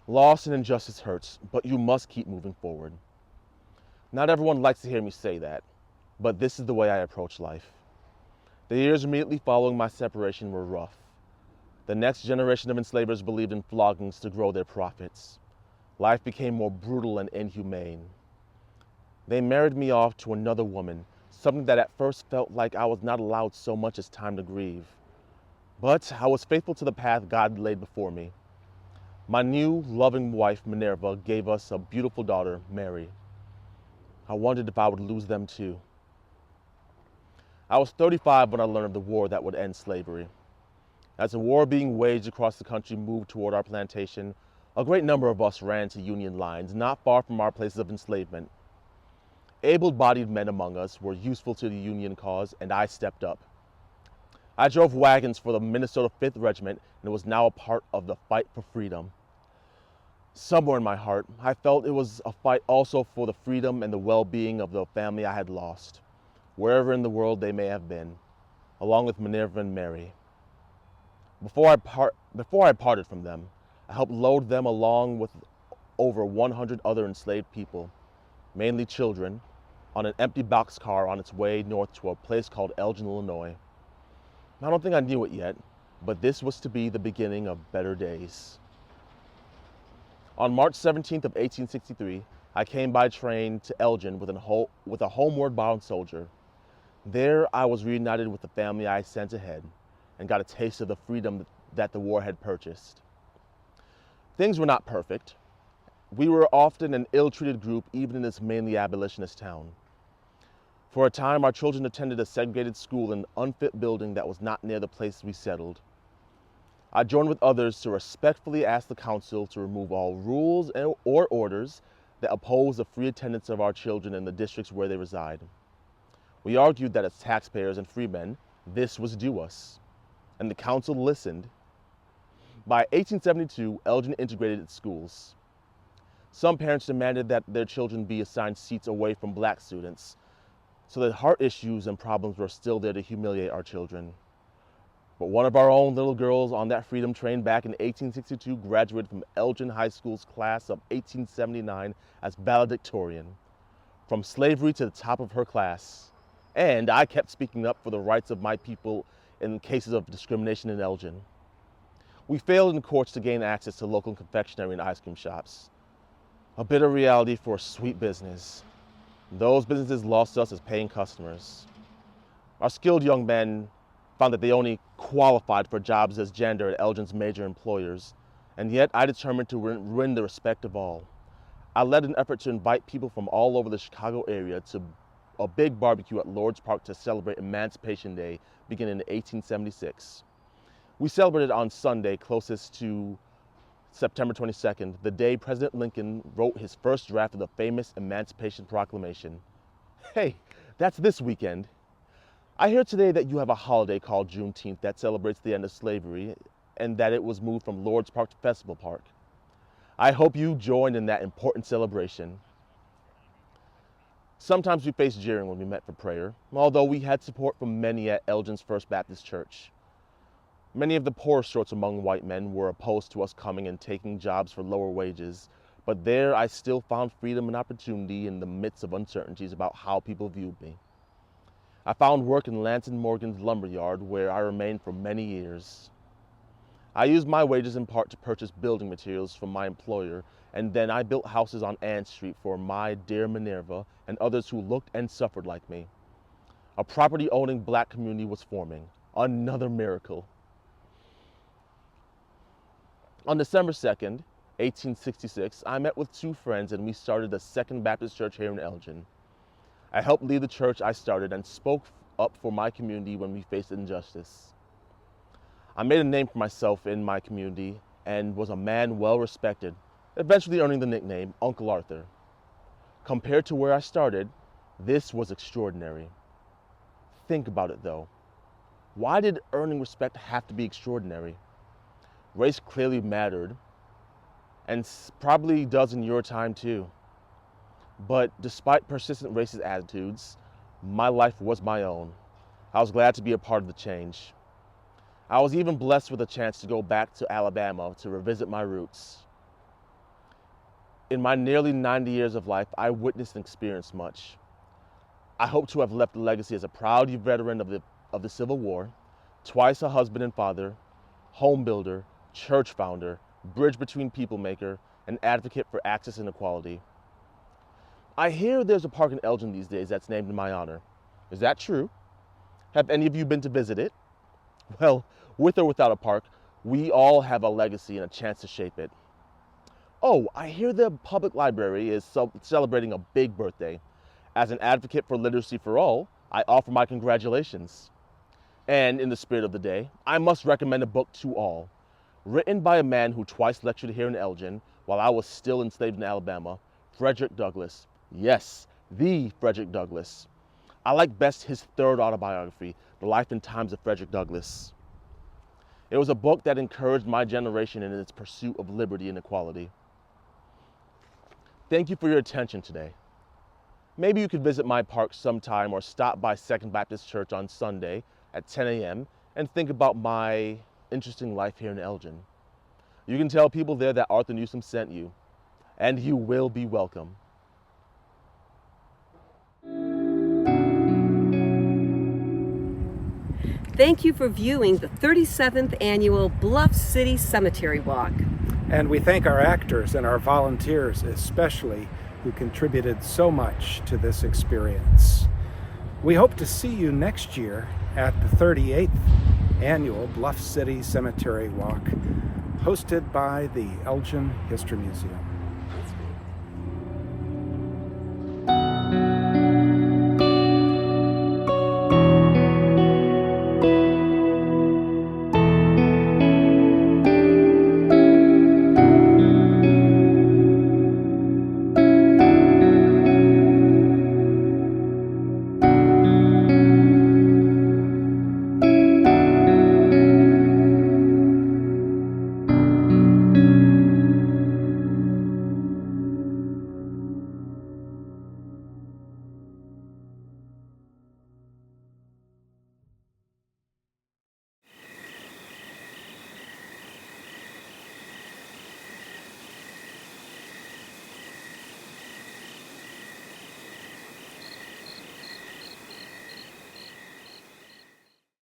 Loss and injustice hurts, but you must keep moving forward. Not everyone likes to hear me say that, but this is the way I approach life. The years immediately following my separation were rough. The next generation of enslavers believed in floggings to grow their profits. Life became more brutal and inhumane. They married me off to another woman, something that at first felt like I was not allowed so much as time to grieve. But I was faithful to the path God laid before me. My new, loving wife, Minerva, gave us a beautiful daughter, Mary. I wondered if I would lose them too. I was 35 when I learned of the war that would end slavery. As the war being waged across the country moved toward our plantation, a great number of us ran to Union lines not far from our places of enslavement. Able-bodied men among us were useful to the Union cause, and I stepped up. I drove wagons for the Minnesota 5th Regiment and was now a part of the fight for freedom. Somewhere in my heart, I felt it was a fight also for the freedom and the well-being of the family I had lost, wherever in the world they may have been, along with Minerva and Mary. Before I parted from them, I helped load them along with over 100 other enslaved people, mainly children, on an empty boxcar on its way north to a place called Elgin, Illinois. I don't think I knew it yet, but this was to be the beginning of better days. On March 17th of 1863, I came by train to Elgin with a homeward bound soldier. There I was reunited with the family I sent ahead and got a taste of the freedom that the war had purchased. Things were not perfect. We were often an ill-treated group even in this mainly abolitionist town. For a time, our children attended a segregated school in an unfit building that was not near the place we settled. I joined with others to respectfully ask the council to remove all rules or orders that oppose the free attendance of our children in the districts where they reside. We argued that as taxpayers and freemen, this was due us, and the council listened. By 1872, Elgin integrated its schools. Some parents demanded that their children be assigned seats away from black students, so that heart issues and problems were still there to humiliate our children. But one of our own little girls on that freedom train back in 1862 graduated from Elgin High School's class of 1879 as valedictorian, from slavery to the top of her class. And I kept speaking up for the rights of my people in cases of discrimination in Elgin. We failed in courts to gain access to local confectionery and ice cream shops. A bitter reality for a sweet business. Those businesses lost us as paying customers. Our skilled young men found that they only qualified for jobs as gender at Elgin's major employers, and yet I determined to win the respect of all. I led an effort to invite people from all over the Chicago area to a big barbecue at Lord's Park to celebrate Emancipation Day beginning in 1876. We celebrated on Sunday closest to September 22nd, the day President Lincoln wrote his first draft of the famous Emancipation Proclamation. Hey, that's this weekend. I hear today that you have a holiday called Juneteenth that celebrates the end of slavery and that it was moved from Lord's Park to Festival Park. I hope you joined in that important celebration. Sometimes we faced jeering when we met for prayer, although we had support from many at Elgin's First Baptist Church. Many of the poorer sorts among white men were opposed to us coming and taking jobs for lower wages, but there I still found freedom and opportunity in the midst of uncertainties about how people viewed me. I found work in Lance and Morgan's lumberyard, where I remained for many years. I used my wages in part to purchase building materials from my employer, and then I built houses on Ann Street for my dear Minerva and others who looked and suffered like me. A property-owning black community was forming. Another miracle. On December 2nd, 1866, I met with two friends and we started the Second Baptist Church here in Elgin. I helped lead the church I started and spoke up for my community when we faced injustice. I made a name for myself in my community and was a man well respected, eventually earning the nickname Uncle Arthur. Compared to where I started, this was extraordinary. Think about it though. Why did earning respect have to be extraordinary? Race clearly mattered, and probably does in your time too. But despite persistent racist attitudes, my life was my own. I was glad to be a part of the change. I was even blessed with a chance to go back to Alabama to revisit my roots. In my nearly 90 years of life, I witnessed and experienced much. I hope to have left a legacy as a proud veteran of the Civil War, twice a husband and father, home builder, church founder, bridge between people maker, and advocate for access and equality. I hear there's a park in Elgin these days that's named in my honor. Is that true? Have any of you been to visit it? Well, with or without a park, we all have a legacy and a chance to shape it. Oh, I hear the public library is celebrating a big birthday. As an advocate for literacy for all, I offer my congratulations. And in the spirit of the day, I must recommend a book to all. Written by a man who twice lectured here in Elgin while I was still enslaved in Alabama, Frederick Douglass. Yes, the Frederick Douglass. I like best his third autobiography, The Life and Times of Frederick Douglass. It was a book that encouraged my generation in its pursuit of liberty and equality. Thank you for your attention today. Maybe you could visit my park sometime or stop by Second Baptist Church on Sunday at 10 a.m. and think about my interesting life here in Elgin. You can tell people there that Arthur Newsome sent you, and you will be welcome. Thank you for viewing the 37th annual Bluff City Cemetery Walk. And we thank our actors and our volunteers especially, who contributed so much to this experience. We hope to see you next year at the 38th annual Bluff City Cemetery Walk, hosted by the Elgin History Museum.